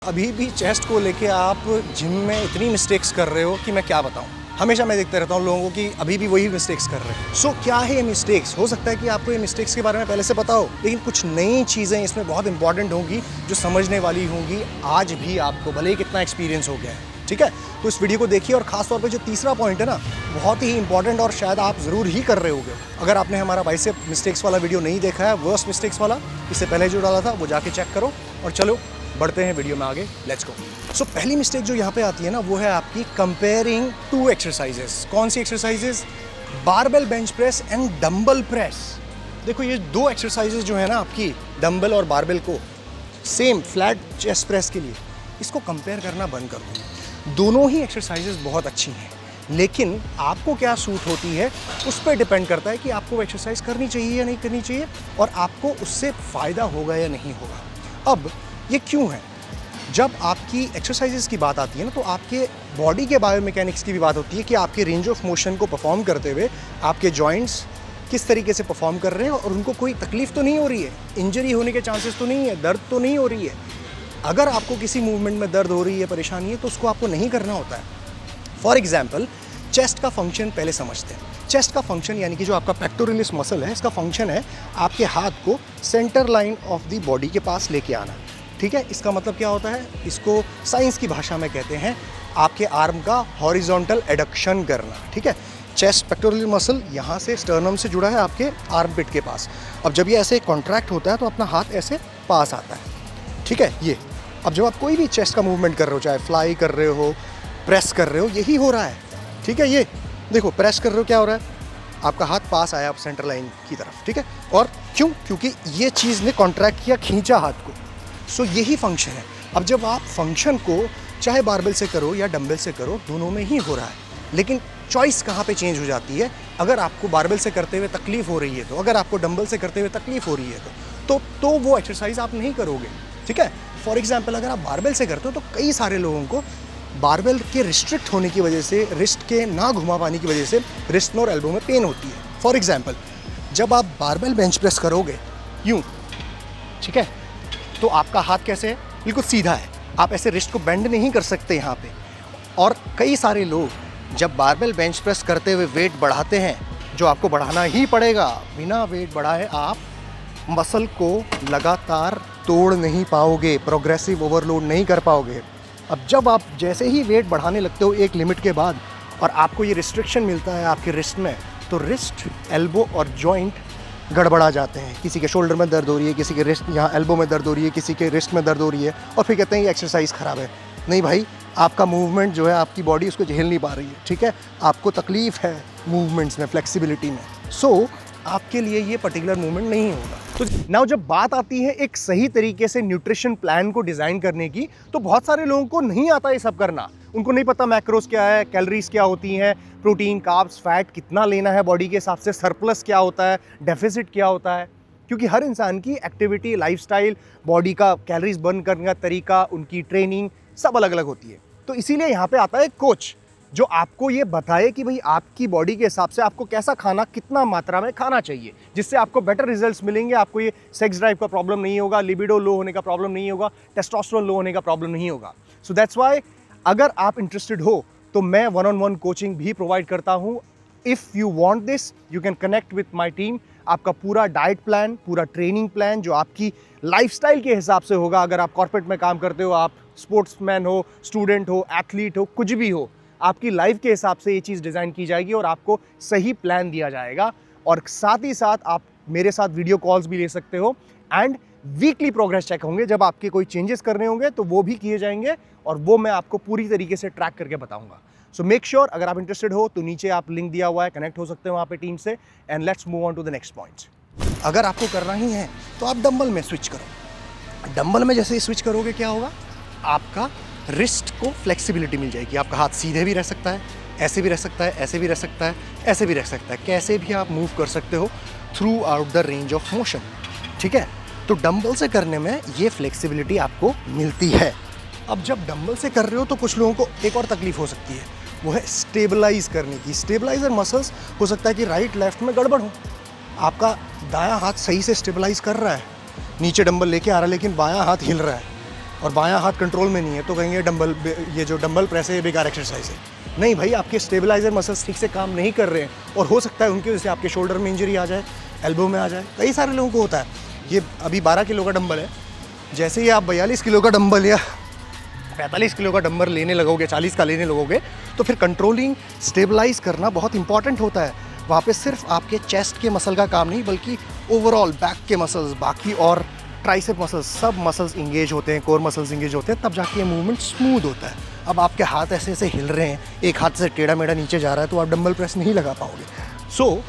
अभी भी चेस्ट को लेके आप जिम में इतनी मिस्टेक्स कर रहे हो कि मैं क्या बताऊं। हमेशा मैं देखते रहता हूं लोगों को कि अभी भी वही मिस्टेक्स कर रहे हैं। सो क्या है ये मिस्टेक्स? हो सकता है कि आपको ये मिस्टेक्स के बारे में पहले से पता हो, लेकिन कुछ नई चीज़ें इसमें बहुत इंपॉर्टेंट होंगी जो समझने वाली होंगी आज भी आपको, भले ही कितना एक्सपीरियंस हो गया है। ठीक है, तो इस वीडियो को देखिए और खास तौर पे जो तीसरा पॉइंट है ना, बहुत ही इंपॉर्टेंट और शायद आप ज़रूर ही कर रहे होगे। अगर आपने हमारा बाइसेप मिस्टेक्स वाला वीडियो नहीं देखा है, वर्स्ट मिस्टेक्स वाला, इससे पहले जो डाला था वो जाके चेक करो। और चलो बढ़ते हैं वीडियो में आगे, लेट्स गो। सो पहली मिस्टेक जो यहाँ पे आती है ना, वो है आपकी कंपेयरिंग टू एक्सरसाइजेस। कौन सी exercises? Barbell bench press and dumbbell press. देखो ये दो एक्सरसाइजेस जो है ना आपकी, डंबल और बारबेल को, सेम फ्लैट चेस्ट प्रेस के लिए, इसको कंपेयर करना बंद कर दो। दोनों ही एक्सरसाइजेस बहुत अच्छी हैं, लेकिन आपको क्या सूट होती है उस पर डिपेंड करता है कि आपको वो एक्सरसाइज करनी चाहिए या नहीं करनी चाहिए, और आपको उससे फ़ायदा होगा या नहीं होगा। अब ये क्यों है? जब आपकी एक्सरसाइजेस की बात आती है ना, तो आपके बॉडी के बायोमैकेनिक्स की भी बात होती है कि आपके रेंज ऑफ मोशन को परफॉर्म करते हुए आपके जॉइंट्स किस तरीके से परफॉर्म कर रहे हैं और उनको कोई तकलीफ तो नहीं हो रही है, इंजरी होने के चांसेस तो नहीं है, दर्द तो नहीं हो रही है। अगर आपको किसी मूवमेंट में दर्द हो रही है, परेशानी है, तो उसको आपको नहीं करना होता है। फॉर एग्जाम्पल, चेस्ट का फंक्शन पहले समझते हैं। चेस्ट का फंक्शन यानी कि जो आपका पेक्टोरियलिस मसल है, इसका फंक्शन है आपके हाथ को centre line of the body के पास लेके आना। ठीक है, इसका मतलब क्या होता है? इसको साइंस की भाषा में कहते हैं आपके आर्म का हॉरिजॉन्टल एडक्शन करना। ठीक है, चेस्ट पेक्टोरियल मसल यहाँ से स्टर्नम से जुड़ा है आपके आर्म पिट के पास। अब जब ये ऐसे कॉन्ट्रैक्ट होता है तो अपना हाथ ऐसे पास आता है। ठीक है, ये अब जब आप कोई भी चेस्ट का मूवमेंट कर रहे हो, चाहे फ्लाई कर रहे हो, प्रेस कर रहे हो, यही हो रहा है। ठीक है, ये देखो प्रेस कर रहे हो, क्या हो रहा है? आपका हाथ पास आया आप सेंटर लाइन की तरफ। ठीक है, और क्यों? क्योंकि ये चीज़ ने कॉन्ट्रैक्ट किया, खींचा हाथ को। सो यही फंक्शन है। अब जब आप फंक्शन को चाहे बारबेल से करो या डंबल से करो, दोनों में ही हो रहा है, लेकिन चॉइस कहाँ पे चेंज हो जाती है? अगर आपको बारबेल से करते हुए तकलीफ हो रही है तो, अगर आपको डंबल से करते हुए तकलीफ हो रही है तो वो एक्सरसाइज आप नहीं करोगे। ठीक है, फॉर एग्जाम्पल अगर आप बारबेल से करते हो तो कई सारे लोगों को बारबेल के रिस्ट्रिक्ट होने की वजह से, रिस्ट के ना घुमा पाने की वजह से रिस्ट और एल्बो में पेन होती है। फॉर एग्जाम्पल, जब आप बारबेल बेंच प्रेस करोगे यूँ, ठीक है, तो आपका हाथ कैसे है? बिल्कुल सीधा है, आप ऐसे रिस्ट को बेंड नहीं कर सकते यहाँ पे। और कई सारे लोग जब बारबेल बेंच प्रेस करते हुए वेट बढ़ाते हैं, जो आपको बढ़ाना ही पड़ेगा, बिना वेट बढ़ाए आप मसल को लगातार तोड़ नहीं पाओगे, प्रोग्रेसिव ओवरलोड नहीं कर पाओगे। अब जब आप जैसे ही वेट बढ़ाने लगते हो एक लिमिट के बाद, और आपको ये रिस्ट्रिक्शन मिलता है आपके रिस्ट में, तो रिस्ट, एल्बो और जॉइंट गड़बड़ा जाते हैं। किसी के शोल्डर में दर्द हो रही है, किसी के रिस्ट यहाँ एल्बो में दर्द हो रही है, किसी के रिस्ट में दर्द हो रही है, और फिर कहते हैं ये एक्सरसाइज ख़राब है। नहीं भाई, आपका मूवमेंट जो है, आपकी बॉडी उसको झेल नहीं पा रही है। ठीक है, आपको तकलीफ है मूवमेंट्स में, फ्लेक्सिबिलिटी में। सो आपके लिए ये पर्टिकुलर मूवमेंट नहीं होगा। तो नाउ जब बात आती है एक सही तरीके से न्यूट्रिशन प्लान को डिज़ाइन करने की, तो बहुत सारे लोगों को नहीं आता ये सब करना। उनको नहीं पता मैक्रोस क्या है, कैलोरीज क्या होती हैं, प्रोटीन, कार्ब्स, फैट कितना लेना है बॉडी के हिसाब से, सरप्लस क्या होता है, डेफिसिट क्या होता है। क्योंकि हर इंसान की एक्टिविटी, लाइफस्टाइल, बॉडी का कैलोरीज बर्न करने का तरीका, उनकी ट्रेनिंग सब अलग अलग होती है। तो इसीलिए यहाँ पे आता है कोच, जो आपको ये बताए कि भाई आपकी बॉडी के हिसाब से आपको कैसा खाना, कितना मात्रा में खाना चाहिए, जिससे आपको बेटर रिजल्ट्स मिलेंगे। आपको ये सेक्स ड्राइव का प्रॉब्लम नहीं होगा, लिबिडो लो होने का प्रॉब्लम नहीं होगा, टेस्टोस्टेरोन लो होने का प्रॉब्लम नहीं होगा। सो दैट्स वाई अगर आप इंटरेस्टेड हो तो मैं 1-on-1 कोचिंग भी प्रोवाइड करता हूँ। If you want this, you can connect with my team. आपका पूरा डाइट प्लान, पूरा ट्रेनिंग प्लान जो आपकी लाइफस्टाइल के हिसाब से होगा। अगर आप कॉर्पोरेट में काम करते हो, आप स्पोर्ट्समैन हो, स्टूडेंट हो, एथलीट हो, कुछ भी हो, आपकी लाइफ के हिसाब से ये चीज़ डिज़ाइन की जाएगी और आपको सही प्लान दिया जाएगा। और साथ ही साथ आप मेरे साथ वीडियो कॉल्स भी ले सकते हो, एंड वीकली प्रोग्रेस चेक होंगे। जब आपके कोई चेंजेस करने होंगे तो वो भी किए जाएंगे, और वो मैं आपको पूरी तरीके से ट्रैक करके बताऊंगा। सो मेक श्योर, अगर आप इंटरेस्टेड हो तो नीचे आप लिंक दिया हुआ है, कनेक्ट हो सकते हो वहाँ पे टीम से। And let's move on to the next point. अगर आपको करना ही है तो आप डंबल में स्विच करो। डंबल में जैसे ही स्विच करोगे, क्या होगा? आपका रिस्ट को फ्लेक्सिबिलिटी मिल जाएगी। आपका हाथ सीधे भी रह सकता है, ऐसे भी रह सकता है, ऐसे भी रह सकता है, ऐसे भी रह सकता है, कैसे भी आप मूव कर सकते हो through out the range of motion. ठीक है, तो डंबल से करने में ये फ्लेक्सिबिलिटी आपको मिलती है। अब जब डंबल से कर रहे हो तो कुछ लोगों को एक और तकलीफ हो सकती है, वो है स्टेबलाइज करने की। स्टेबलाइजर मसल्स हो सकता है कि राइट लेफ्ट में गड़बड़ हो, आपका दायां हाथ सही से स्टेबलाइज कर रहा है, नीचे डंबल लेके आ रहा है, लेकिन बायां हाथ हिल रहा है। और बायां हाथ कंट्रोल में नहीं है तो कहेंगे डंबल, ये जो डंबल प्रेस है ये बेकार एक्सरसाइज है। नहीं भाई, आपके स्टेबलाइजर मसल्स ठीक से काम नहीं कर रहे हैं और हो सकता है उनकी वजह से आपके शोल्डर में इंजरी आ जाए, एल्बो में आ जाए। कई सारे लोगों को होता है। ये अभी 12 किलो का डंबल है, जैसे ही आप 42 किलो का डंबल या 45 किलो का डंबल लेने लगोगे, 40 का लेने लगोगे, तो फिर कंट्रोलिंग, स्टेबलाइज करना बहुत इंपॉर्टेंट होता है। वहाँ पे सिर्फ आपके चेस्ट के मसल का काम नहीं, बल्कि ओवरऑल बैक के मसल्स, बाकी और ट्राइसेप मसल्स, सब मसल्स इंगेज होते हैं, कोर मसल्स इंगेज होते हैं, तब जाके ये मूवमेंट स्मूथ होता है। अब आपके हाथ ऐसे ऐसे हिल रहे हैं, एक हाथ से टेढ़ा मेढ़ा नीचे जा रहा है, तो आप डंबल प्रेस नहीं लगा पाओगे। सो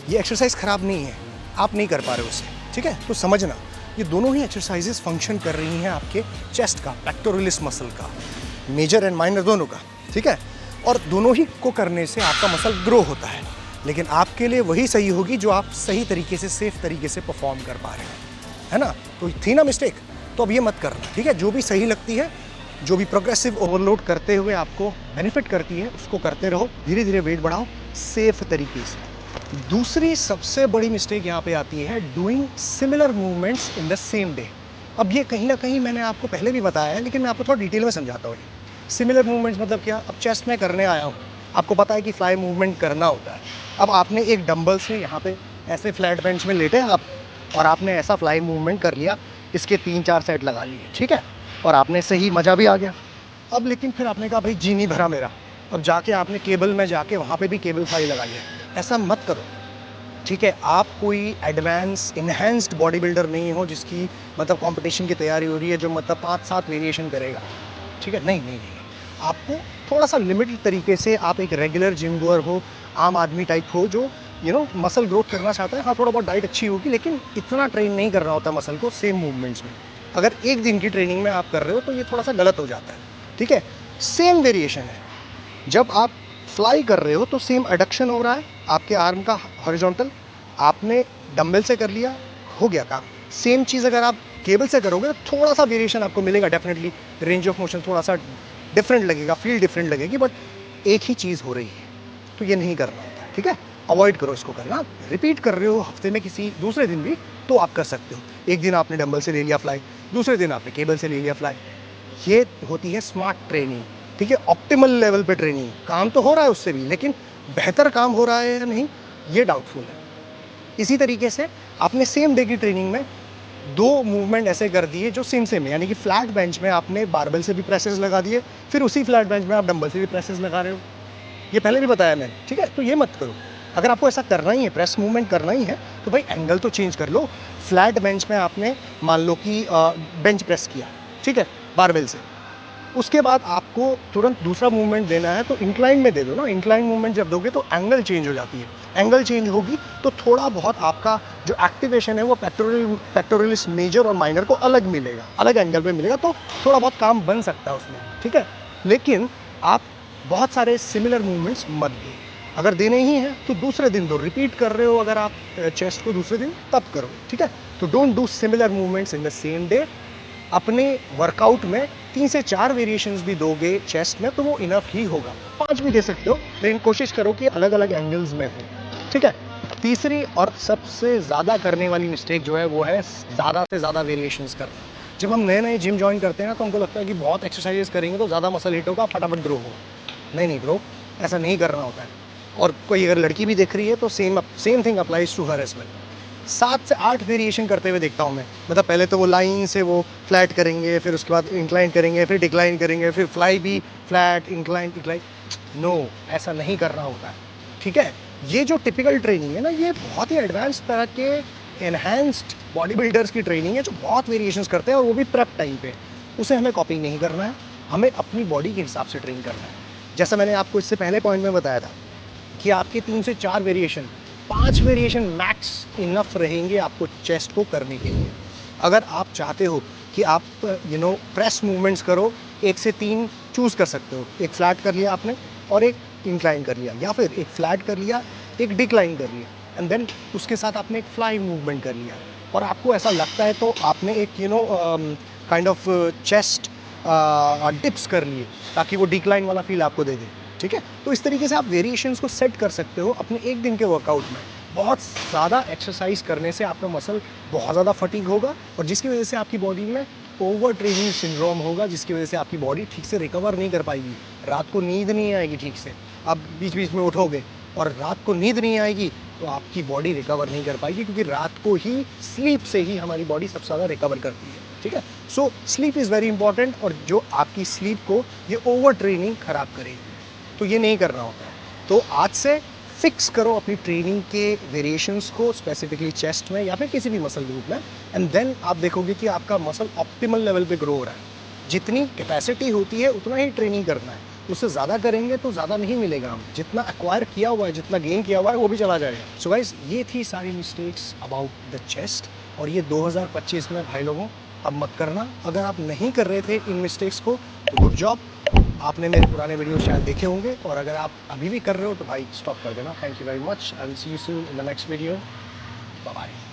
ये एक्सरसाइज ख़राब नहीं है, आप नहीं कर पा रहे हो उसे, ठीक है? तो समझना, ये दोनों ही एक्सरसाइजेस फंक्शन कर रही हैं आपके चेस्ट का, पेक्टोरलिस मसल का, मेजर एंड माइनर दोनों का, ठीक है? और दोनों ही को करने से आपका मसल ग्रो होता है, लेकिन आपके लिए वही सही होगी जो आप सही तरीके से, सेफ तरीके से परफॉर्म कर पा रहे हैं, है ना? तो थी ना मिस्टेक, तो अब ये मत करना, ठीक है? जो भी सही लगती है, जो भी प्रोग्रेसिव ओवरलोड करते हुए आपको बेनिफिट करती है, उसको करते रहो, धीरे धीरे वेट बढ़ाओ सेफ तरीके से। दूसरी सबसे बड़ी मिस्टेक यहाँ पे आती है doing similar movements in the same day. अब ये कहीं ना कहीं मैंने आपको पहले भी बताया है, लेकिन मैं आपको थोड़ा डिटेल में समझाता हूँ। सिमिलर मूवमेंट्स मतलब क्या? अब चेस्ट में करने आया हूँ, आपको पता है कि फ्लाई मूवमेंट करना होता है। अब आपने एक डंबल से यहाँ पे ऐसे फ्लैट बेंच में लेटे आप, और आपने ऐसा फ्लाई मूवमेंट कर लिया, इसके 3-4 सेट लगा लिए, ठीक है? और आपने सही, मज़ा भी आ गया। अब लेकिन फिर आपने कहा भाई जी नहीं भरा मेरा, अब जाके आपने केबल में जाके वहाँ पे भी केबल फ्लाई लगा लिया। ऐसा मत करो, ठीक है? आप कोई एडवांस इन्हेंस्ड बॉडी बिल्डर नहीं हो जिसकी मतलब कंपटीशन की तैयारी हो रही है, जो मतलब 5-7 वेरिएशन करेगा, ठीक है? नहीं नहीं नहीं, आपको थोड़ा सा लिमिटेड तरीके से, आप एक रेगुलर जिम गोअर हो, आम आदमी टाइप हो, जो मसल ग्रोथ करना चाहता है। हाँ, थोड़ा बहुत डाइट अच्छी होगी, लेकिन इतना ट्रेन नहीं करना होता मसल को सेम मूवमेंट्स में। अगर एक दिन की ट्रेनिंग में आप कर रहे हो तो ये थोड़ा सा गलत हो जाता है, ठीक है? सेम वेरिएशन है, जब आप फ्लाई कर रहे हो तो सेम एडक्शन हो रहा है आपके आर्म का हॉरिजॉन्टल, आपने डंबल से कर लिया, हो गया काम। सेम चीज़ अगर आप केबल से करोगे तो थोड़ा सा वेरिएशन आपको मिलेगा, डेफिनेटली रेंज ऑफ मोशन थोड़ा सा डिफरेंट लगेगा, फील डिफरेंट लगेगी, बट एक ही चीज़ हो रही है। तो ये नहीं करना होता है, ठीक है? अवॉइड करो इसको करना। रिपीट कर रहे हो हफ्ते में किसी दूसरे दिन भी, तो आप कर सकते हो। एक दिन आपने डंबल से ले लिया फ्लाई, दूसरे दिन आपने केबल से ले लिया फ्लाई। ये होती है स्मार्ट ट्रेनिंग, ठीक है? ऑप्टिमल लेवल पे ट्रेनिंग। काम तो हो रहा है उससे भी, लेकिन बेहतर काम हो रहा है या नहीं, ये डाउटफुल है। इसी तरीके से आपने सेम डे की ट्रेनिंग में 2 मूवमेंट ऐसे कर दिए जो सेम है, यानी कि फ्लैट बेंच में आपने बारबेल से भी प्रेसेस लगा दिए, फिर उसी फ्लैट बेंच में आप डंबल से भी प्रेसेस लगा रहे हो। ये पहले भी बताया मैंने, ठीक है? तो ये मत करो। अगर आपको ऐसा करना ही है, प्रेस मूवमेंट करना ही है, तो भाई एंगल तो चेंज कर लो। फ्लैट बेंच में आपने मान लो कि बेंच प्रेस किया, ठीक है, बारबेल से, उसके बाद आपको तुरंत दूसरा मूवमेंट देना है, तो इंक्लाइन में दे दो ना। इंक्लाइन मूवमेंट जब दोगे तो एंगल चेंज हो जाती है, एंगल चेंज होगी तो थोड़ा बहुत आपका जो एक्टिवेशन है वो पेक्टोरलिस मेजर और माइनर को अलग मिलेगा, अलग एंगल पे मिलेगा, तो थोड़ा बहुत काम बन सकता है उसमें, ठीक है? लेकिन आप बहुत सारे सिमिलर मूवमेंट्स मत दो। अगर देने ही हैं तो दूसरे दिन दो। रिपीट कर रहे हो अगर आप चेस्ट को दूसरे दिन, तब करो, ठीक है? तो don't do similar movements in the same day. अपने वर्कआउट में 3 से 4 वेरिएशंस भी दोगे चेस्ट में तो वो इनफ ही होगा। 5 भी दे सकते हो, लेकिन कोशिश करो कि अलग अलग एंगल्स में हो, ठीक है? तीसरी और सबसे ज़्यादा करने वाली मिस्टेक जो है वो है ज़्यादा से ज़्यादा वेरिएशंस करना। जब हम नए नए जिम ज्वाइन करते हैं ना, तो हमको लगता है कि बहुत एक्सरसाइजेस करेंगे तो ज़्यादा मसल हिट होगा, फटाफट ग्रो होगा। नहीं नहीं ब्रो, ऐसा नहीं करना होता है। और कोई अगर लड़की भी देख रही है तो same thing applies to her as well. 7 से 8 वेरिएशन करते हुए देखता हूँ मैं। मतलब पहले तो वो लाइन से वो फ्लैट करेंगे, फिर उसके बाद इंक्लाइन करेंगे, फिर डिक्लाइन करेंगे, फिर फ्लाई भी फ्लैट, इंक्लाइन, डिक्लाइन। नो, ऐसा नहीं करना होता है, ठीक है? ये जो टिपिकल ट्रेनिंग है ना, ये बहुत ही एडवांस तरह के एनहांस्ड बॉडी बिल्डर्स की ट्रेनिंग है, जो बहुत वेरिएशंस करते हैं, और वो भी प्रेप टाइम पे। उसे हमें कॉपी नहीं करना है, हमें अपनी बॉडी के हिसाब से ट्रेन करना है। जैसा मैंने आपको इससे पहले पॉइंट में बताया था कि आपके 3 से 4 वेरिएशन, 5 वेरिएशन मैक्स इनफ रहेंगे आपको चेस्ट को करने के लिए। अगर आप चाहते हो कि आप प्रेस मूवमेंट्स करो, 1 से 3 चूज़ कर सकते हो। एक फ्लैट कर लिया आपने और एक इंक्लाइन कर लिया, या फिर एक फ्लैट कर लिया, एक डिक्लाइन कर लिया, एंड देन उसके साथ आपने एक फ्लाई मूवमेंट कर लिया। और आपको ऐसा लगता है तो आपने एक काइंड ऑफ चेस्ट डिप्स कर लिए, ताकि वो डिक्लाइन वाला फील आपको दे दे, ठीक है? तो इस तरीके से आप वेरिएशंस को सेट कर सकते हो अपने एक दिन के वर्कआउट में। बहुत ज़्यादा एक्सरसाइज करने से आपका मसल बहुत ज़्यादा फटीग होगा, और जिसकी वजह से आपकी बॉडी में ओवर ट्रेनिंग सिंड्रोम होगा, जिसकी वजह से आपकी बॉडी ठीक से रिकवर नहीं कर पाएगी। रात को नींद नहीं आएगी ठीक से, आप बीच बीच में उठोगे और रात को नींद नहीं आएगी तो आपकी बॉडी रिकवर नहीं कर पाएगी, क्योंकि रात को ही स्लीप से ही हमारी बॉडी सबसे ज़्यादा रिकवर करती है। ठीक है, so sleep is very important, और जो आपकी स्लीप को ये ओवर ट्रेनिंग खराब करेगी, तो ये नहीं करना होता है। तो आज से फिक्स करो अपनी ट्रेनिंग के वेरिएशंस को, स्पेसिफिकली चेस्ट में या फिर किसी भी मसल ग्रुप में, एंड देन आप देखोगे कि आपका मसल ऑप्टिमल लेवल पे ग्रो हो रहा है। जितनी कैपेसिटी होती है उतना ही ट्रेनिंग करना है, उससे ज़्यादा करेंगे तो ज़्यादा नहीं मिलेगा। हम जितना एक्वायर किया हुआ है, जितना गेन किया हुआ है, वो भी चला जाएगा। सो गाइस, ये थी सारी मिस्टेक्स अबाउट द चेस्ट, और ये 2025 में भाई लोगों अब मत करना। अगर आप नहीं कर रहे थे इन मिस्टेक्स को तो गुड जॉब, आपने मेरे पुराने वीडियो शायद देखे होंगे, और अगर आप अभी भी कर रहे हो तो भाई स्टॉप कर देना। Thank you very much, I will see you soon in the next video, bye bye.